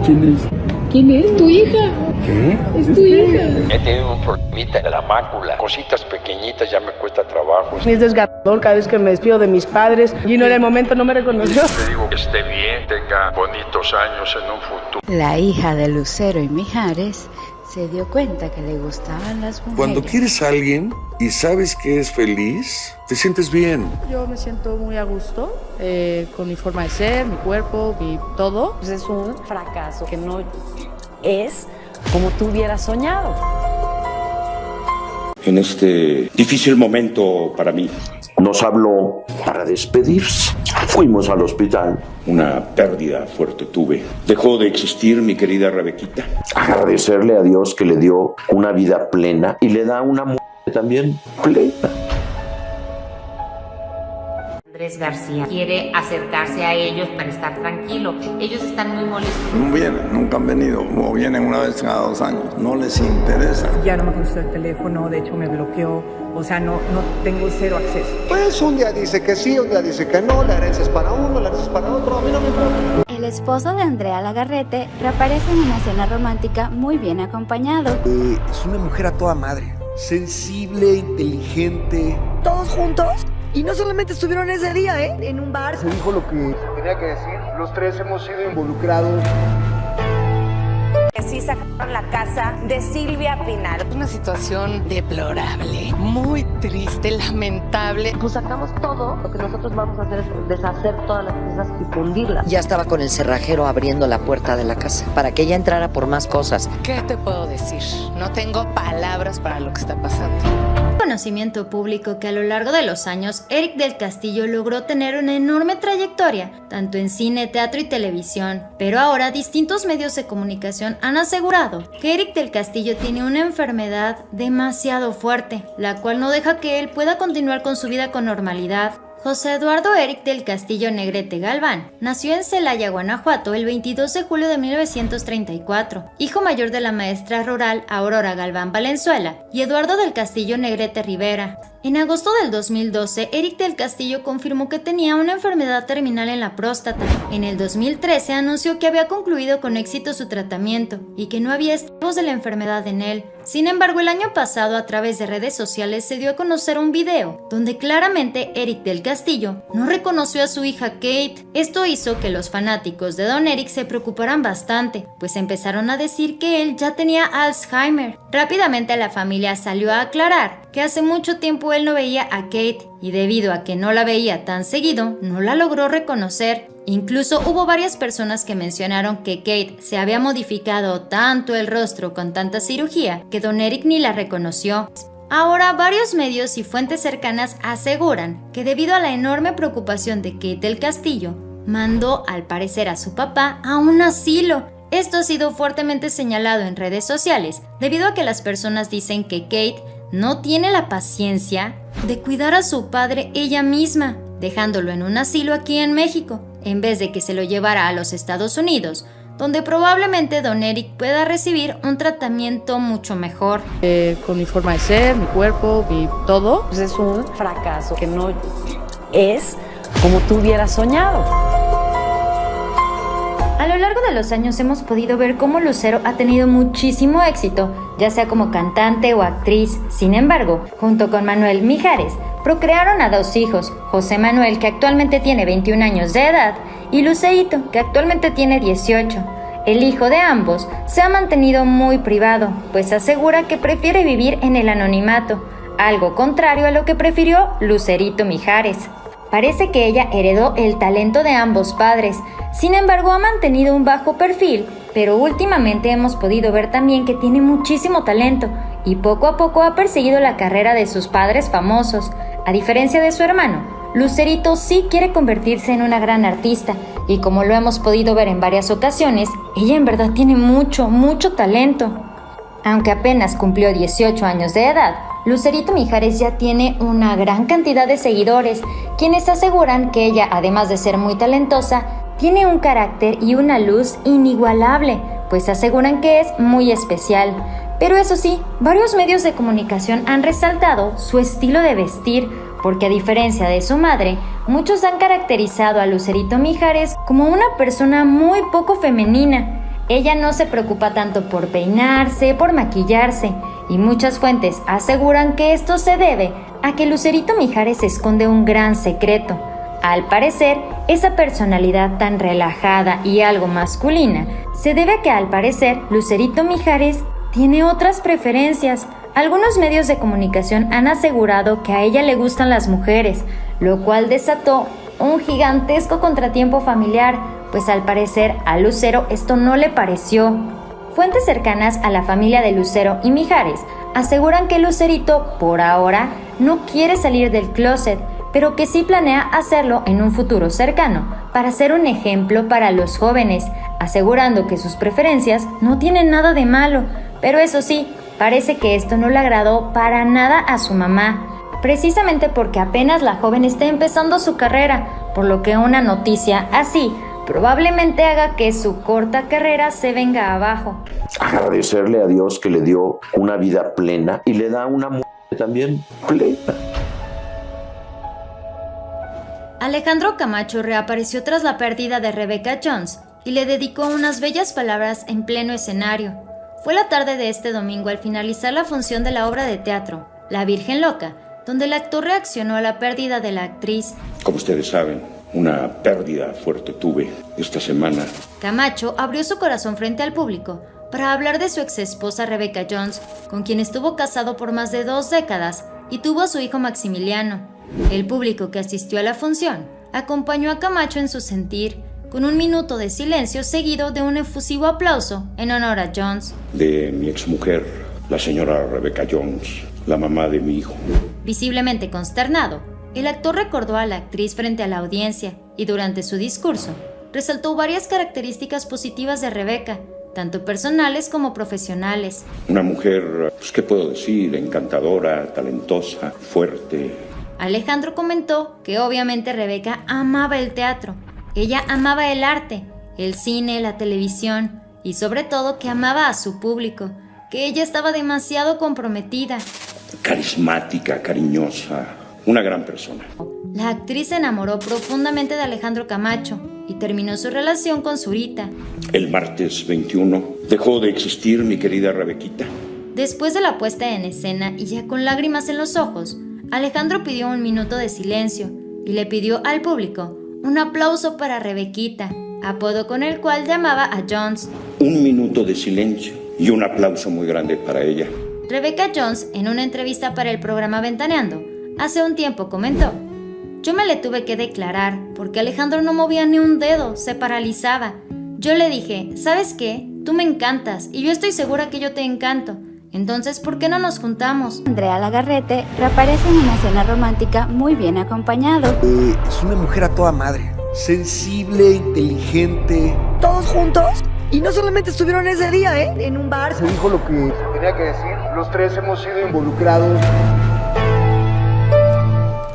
¿Quién es? ¿Quién es? ¿Tu hija? ¿Qué? Es tu hija. He tenido un problemita de la mácula, cositas pequeñitas, ya me cuesta trabajo. Es desgarrador cada vez que me despido de mis padres y en el momento no me reconoció. Te digo que esté bien, tenga bonitos años en un futuro. La hija de Lucero y Mijares se dio cuenta que le gustaban las mujeres. Cuando quieres a alguien y sabes que es feliz, te sientes bien. Yo me siento muy a gusto con mi forma de ser, mi cuerpo, mi todo. Pues es un fracaso que no es como tú hubieras soñado. En este difícil momento para mí, Nos habló para despedirse. Fuimos al hospital. una pérdida fuerte tuve. Dejó de existir mi querida Rebequita. Agradecerle a Dios que le dio una vida plena y le da una muerte también plena. Andrés García quiere acercarse a ellos para estar tranquilo. Ellos están muy molestos. No vienen, nunca han venido, o vienen una vez cada 2 años. No les interesa. Ya no me contestó el teléfono, de hecho me bloqueó. O sea, no tengo cero acceso. Pues un día dice que sí, un día dice que no, la herencia es para uno, la herencia es para otro, a mí no me importa. El esposo de Andrea Lagarrete reaparece en una cena romántica muy bien acompañado. Es una mujer a toda madre, sensible, inteligente. ¿Todos juntos? Y no solamente estuvieron ese día, en un bar. Se dijo lo que se tenía que decir, los 3 hemos sido involucrados. Así sacaron la casa de Silvia Pinal. Una situación deplorable, muy triste, lamentable. Pues sacamos todo, lo que nosotros vamos a hacer es deshacer todas las piezas y fundirlas. Ya estaba con el cerrajero abriendo la puerta de la casa para que ella entrara por más cosas. ¿Qué te puedo decir? No tengo palabras para lo que está pasando. Conocimiento público que a lo largo de los años Eric del Castillo logró tener una enorme trayectoria, tanto en cine, teatro y televisión, pero ahora distintos medios de comunicación han asegurado que Eric del Castillo tiene una enfermedad demasiado fuerte, la cual no deja que él pueda continuar con su vida con normalidad. José Eduardo Eric del Castillo Negrete Galván nació en Celaya, Guanajuato, el 22 de julio de 1934, hijo mayor de la maestra rural Aurora Galván Valenzuela y Eduardo del Castillo Negrete Rivera. En agosto del 2012, Eric del Castillo confirmó que tenía una enfermedad terminal en la próstata. En el 2013 anunció que había concluido con éxito su tratamiento y que no había estragos de la enfermedad en él. Sin embargo, el año pasado, a través de redes sociales, se dio a conocer un video donde claramente Eric del Castillo no reconoció a su hija Kate. Esto hizo que los fanáticos de Don Eric se preocuparan bastante, pues empezaron a decir que él ya tenía Alzheimer. Rápidamente la familia salió a aclarar que hace mucho tiempo él no veía a Kate y debido a que no la veía tan seguido, no la logró reconocer. Incluso hubo varias personas que mencionaron que Kate se había modificado tanto el rostro con tanta cirugía que Don Eric ni la reconoció. Ahora varios medios y fuentes cercanas aseguran que debido a la enorme preocupación de Kate del Castillo, mandó al parecer a su papá a un asilo. Esto ha sido fuertemente señalado en redes sociales debido a que las personas dicen que Kate no tiene la paciencia de cuidar a su padre ella misma, dejándolo en un asilo aquí en México, en vez de que se lo llevara a los Estados Unidos, donde probablemente Don Eric pueda recibir un tratamiento mucho mejor. Con mi forma de ser, mi cuerpo, mi todo. Pues es un fracaso que no es como tú hubieras soñado. A lo largo de los años hemos podido ver cómo Lucero ha tenido muchísimo éxito, ya sea como cantante o actriz. Sin embargo, junto con Manuel Mijares, procrearon a 2 hijos, José Manuel, que actualmente tiene 21 años de edad, y Lucerito, que actualmente tiene 18. El hijo de ambos se ha mantenido muy privado, pues asegura que prefiere vivir en el anonimato, algo contrario a lo que prefirió Lucerito Mijares. Parece que ella heredó el talento de ambos padres, sin embargo ha mantenido un bajo perfil, pero últimamente hemos podido ver también que tiene muchísimo talento y poco a poco ha perseguido la carrera de sus padres famosos. A diferencia de su hermano, Lucerito sí quiere convertirse en una gran artista y como lo hemos podido ver en varias ocasiones, ella en verdad tiene mucho talento. Aunque apenas cumplió 18 años de edad, Lucerito Mijares ya tiene una gran cantidad de seguidores, quienes aseguran que ella, además de ser muy talentosa, tiene un carácter y una luz inigualable, pues aseguran que es muy especial. Pero eso sí, varios medios de comunicación han resaltado su estilo de vestir, porque a diferencia de su madre, muchos han caracterizado a Lucerito Mijares como una persona muy poco femenina. ella no se preocupa tanto por peinarse, por maquillarse, y muchas fuentes aseguran que esto se debe a que Lucerito Mijares esconde un gran secreto. Al parecer, esa personalidad tan relajada y algo masculina se debe a que al parecer Lucerito Mijares tiene otras preferencias. Algunos medios de comunicación han asegurado que a ella le gustan las mujeres, lo cual desató un gigantesco contratiempo familiar, pues al parecer a Lucero esto no le pareció. Fuentes cercanas a la familia de Lucero y Mijares aseguran que Lucerito, por ahora, no quiere salir del closet, pero que sí planea hacerlo en un futuro cercano, para ser un ejemplo para los jóvenes, asegurando que sus preferencias no tienen nada de malo, pero eso sí, parece que esto no le agradó para nada a su mamá, precisamente porque apenas la joven está empezando su carrera, por lo que una noticia así probablemente haga que su corta carrera se venga abajo. Agradecerle a Dios que le dio una vida plena y le da una muerte también plena. Alejandro Camacho reapareció tras la pérdida de Rebecca Jones y le dedicó unas bellas palabras en pleno escenario. Fue la tarde de este domingo al finalizar la función de la obra de teatro La Virgen Loca, donde el actor reaccionó a la pérdida de la actriz. Como ustedes saben, una pérdida fuerte tuve esta semana. Camacho abrió su corazón frente al público para hablar de su exesposa Rebecca Jones, con quien estuvo casado por más de 2 décadas y tuvo a su hijo Maximiliano. El público que asistió a la función acompañó a Camacho en su sentir, con un minuto de silencio seguido de un efusivo aplauso en honor a Jones. De mi exmujer, la señora Rebecca Jones, la mamá de mi hijo. Visiblemente consternado, el actor recordó a la actriz frente a la audiencia y durante su discurso resaltó varias características positivas de Rebecca, tanto personales como profesionales. Una mujer, pues, ¿qué puedo decir? Encantadora, talentosa, fuerte. Alejandro comentó que obviamente Rebecca amaba el teatro, ella amaba el arte, el cine, la televisión y sobre todo que amaba a su público, que ella estaba demasiado comprometida. Carismática, cariñosa, una gran persona. La actriz se enamoró profundamente de Alejandro Camacho y terminó su relación con Zurita. El martes 21 dejó de existir mi querida Rebequita. Después de la puesta en escena y ya con lágrimas en los ojos, Alejandro pidió un minuto de silencio y le pidió al público un aplauso para Rebequita, apodo con el cual llamaba a Jones. Un minuto de silencio y un aplauso muy grande para ella. Rebecca Jones, en una entrevista para el programa Ventaneando, hace un tiempo comentó: yo me le tuve que declarar porque Alejandro no movía ni un dedo, se paralizaba. Yo le dije, ¿sabes qué? Tú me encantas y yo estoy segura que yo te encanto. Entonces, ¿por qué no nos juntamos? Andrea Legarrete reaparece en una cena romántica muy bien acompañado. Es una mujer a toda madre. Sensible, inteligente. ¿Todos juntos? Y no solamente estuvieron ese día, en un bar. Se dijo lo que se tenía que decir. Los 3 hemos sido involucrados.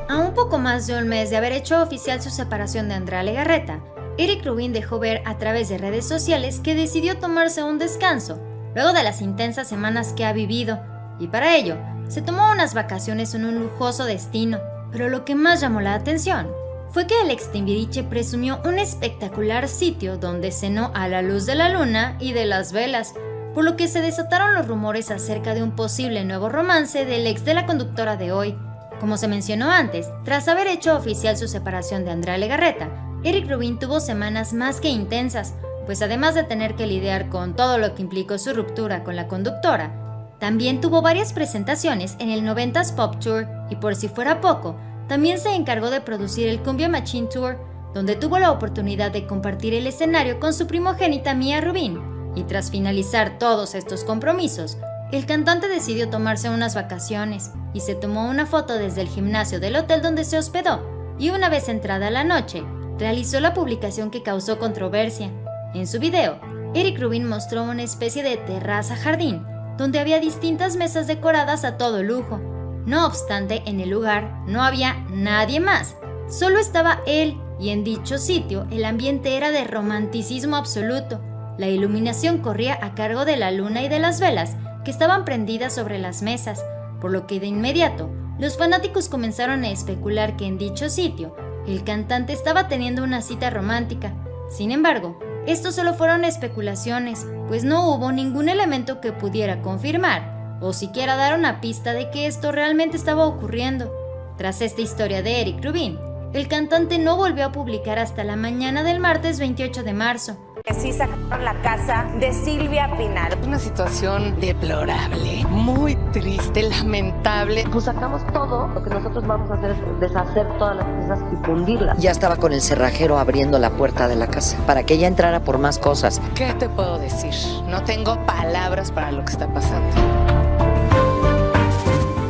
A un poco más de un mes de haber hecho oficial su separación de Andrea Legarreta, Eric Rubin dejó ver a través de redes sociales que decidió tomarse un descanso luego de las intensas semanas que ha vivido, y para ello se tomó unas vacaciones en un lujoso destino. Pero lo que más llamó la atención fue que el ex Timbiriche presumió un espectacular sitio donde cenó a la luz de la luna y de las velas, por lo que se desataron los rumores acerca de un posible nuevo romance del ex de la conductora de Hoy. Como se mencionó antes, tras haber hecho oficial su separación de Andrea Legarreta, Eric Rubin tuvo semanas más que intensas, pues además de tener que lidiar con todo lo que implicó su ruptura con la conductora, también tuvo varias presentaciones en el 90s Pop Tour y, por si fuera poco, también se encargó de producir el Cumbia Machine Tour, donde tuvo la oportunidad de compartir el escenario con su primogénita Mía Rubin. Y tras finalizar todos estos compromisos, el cantante decidió tomarse unas vacaciones y se tomó una foto desde el gimnasio del hotel donde se hospedó, y una vez entrada la noche, realizó la publicación que causó controversia. En su video, Eric Rubin mostró una especie de terraza-jardín, donde había distintas mesas decoradas a todo lujo. No obstante, en el lugar no había nadie más, solo estaba él, y en dicho sitio el ambiente era de romanticismo absoluto. La iluminación corría a cargo de la luna y de las velas que estaban prendidas sobre las mesas, por lo que de inmediato los fanáticos comenzaron a especular que en dicho sitio el cantante estaba teniendo una cita romántica. Sin embargo, esto solo fueron especulaciones, pues no hubo ningún elemento que pudiera confirmar o siquiera dar una pista de que esto realmente estaba ocurriendo. Tras esta historia de Eric Rubin, el cantante no volvió a publicar hasta la mañana del martes 28 de marzo. Que sí sacaron la casa de Silvia Pinal. Una situación deplorable, muy triste, lamentable. Pues sacamos todo, lo que nosotros vamos a hacer es deshacer todas las piezas y fundirlas. Ya estaba con el cerrajero abriendo la puerta de la casa para que ella entrara por más cosas. ¿Qué te puedo decir? No tengo palabras para lo que está pasando.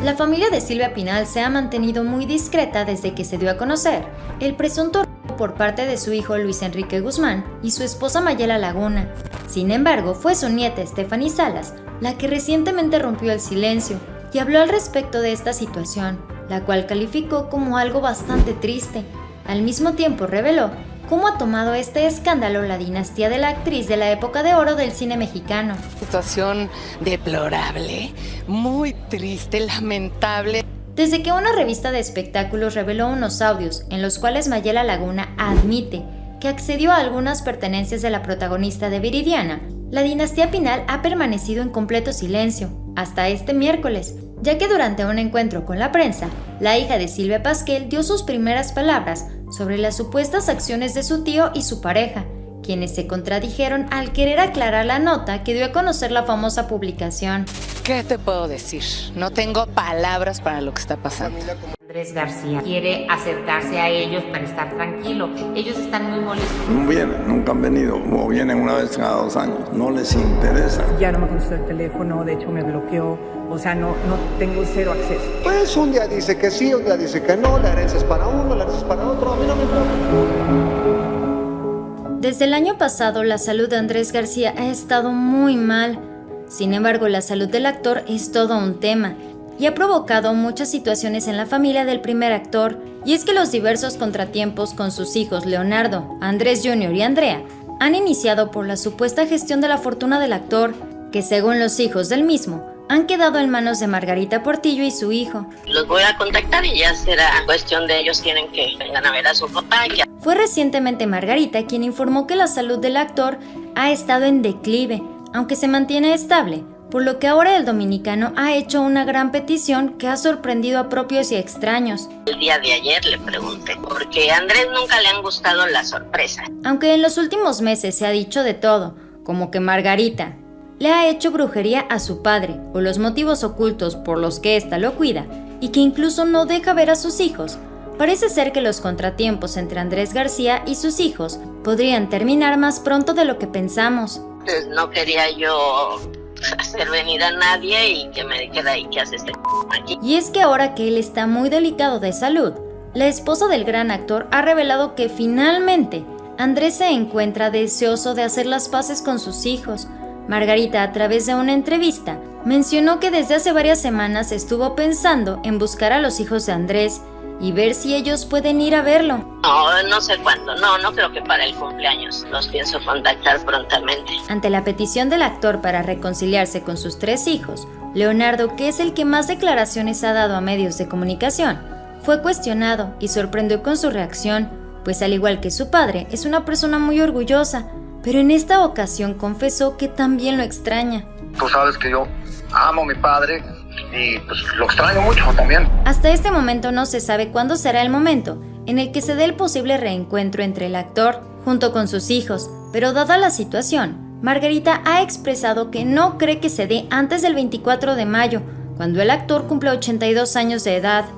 La familia de Silvia Pinal se ha mantenido muy discreta desde que se dio a conocer el presunto por parte de su hijo Luis Enrique Guzmán y su esposa Mayela Laguna. Sin embargo, fue su nieta Stephanie Salas la que recientemente rompió el silencio y habló al respecto de esta situación, la cual calificó como algo bastante triste. Al mismo tiempo reveló cómo ha tomado este escándalo la dinastía de la actriz de la época de oro del cine mexicano. Situación deplorable, muy triste, lamentable. Desde que una revista de espectáculos reveló unos audios en los cuales Mayela Laguna admite que accedió a algunas pertenencias de la protagonista de Viridiana, la dinastía Pinal ha permanecido en completo silencio hasta este miércoles, ya que durante un encuentro con la prensa, la hija de Silvia Pasquel dio sus primeras palabras sobre las supuestas acciones de su tío y su pareja, quienes se contradijeron al querer aclarar la nota que dio a conocer la famosa publicación. ¿Qué te puedo decir? No tengo palabras para lo que está pasando. Andrés García quiere acercarse a ellos para estar tranquilo. Ellos están muy molestos. No vienen, nunca han venido, o vienen una vez cada 2 años. No les interesa. Ya no me contestó el teléfono, de hecho me bloqueó. O sea, no tengo cero acceso. Pues un día dice que sí, un día dice que no, la herencia es para uno, la herencia es para otro, a mí no me importa. Desde el año pasado, la salud de Andrés García ha estado muy mal. Sin embargo, la salud del actor es todo un tema y ha provocado muchas situaciones en la familia del primer actor. Y es que los diversos contratiempos con sus hijos Leonardo, Andrés Jr. y Andrea han iniciado por la supuesta gestión de la fortuna del actor, que según los hijos del mismo, han quedado en manos de Margarita Portillo y su hijo. Los voy a contactar y ya será cuestión de ellos, quieren que vengan a ver a su papá. Fue recientemente Margarita quien informó que la salud del actor ha estado en declive, aunque se mantiene estable, por lo que ahora el dominicano ha hecho una gran petición que ha sorprendido a propios y extraños. El día de ayer le pregunté, porque a Andrés nunca le han gustado las sorpresas. Aunque en los últimos meses se ha dicho de todo, como que Margarita le ha hecho brujería a su padre, o los motivos ocultos por los que ésta lo cuida, y que incluso no deja ver a sus hijos, parece ser que los contratiempos entre Andrés García y sus hijos podrían terminar más pronto de lo que pensamos. Pues no quería yo hacer venir a nadie y que me dijera, ¿y qué hace este aquí? Y es que ahora que él está muy delicado de salud, la esposa del gran actor ha revelado que finalmente Andrés se encuentra deseoso de hacer las paces con sus hijos. Margarita, a través de una entrevista, mencionó que desde hace varias semanas estuvo pensando en buscar a los hijos de Andrés y ver si ellos pueden ir a verlo. No sé cuándo, no creo que para el cumpleaños. Los pienso contactar prontamente. Ante la petición del actor para reconciliarse con sus 3 hijos, Leonardo, que es el que más declaraciones ha dado a medios de comunicación, fue cuestionado y sorprendió con su reacción, pues al igual que su padre, es una persona muy orgullosa, pero en esta ocasión confesó que también lo extraña. Tú sabes que yo amo a mi padre y pues lo extraño mucho también. Hasta este momento no se sabe cuándo será el momento en el que se dé el posible reencuentro entre el actor junto con sus hijos, pero dada la situación, Margarita ha expresado que no cree que se dé antes del 24 de mayo, cuando el actor cumple 82 años de edad.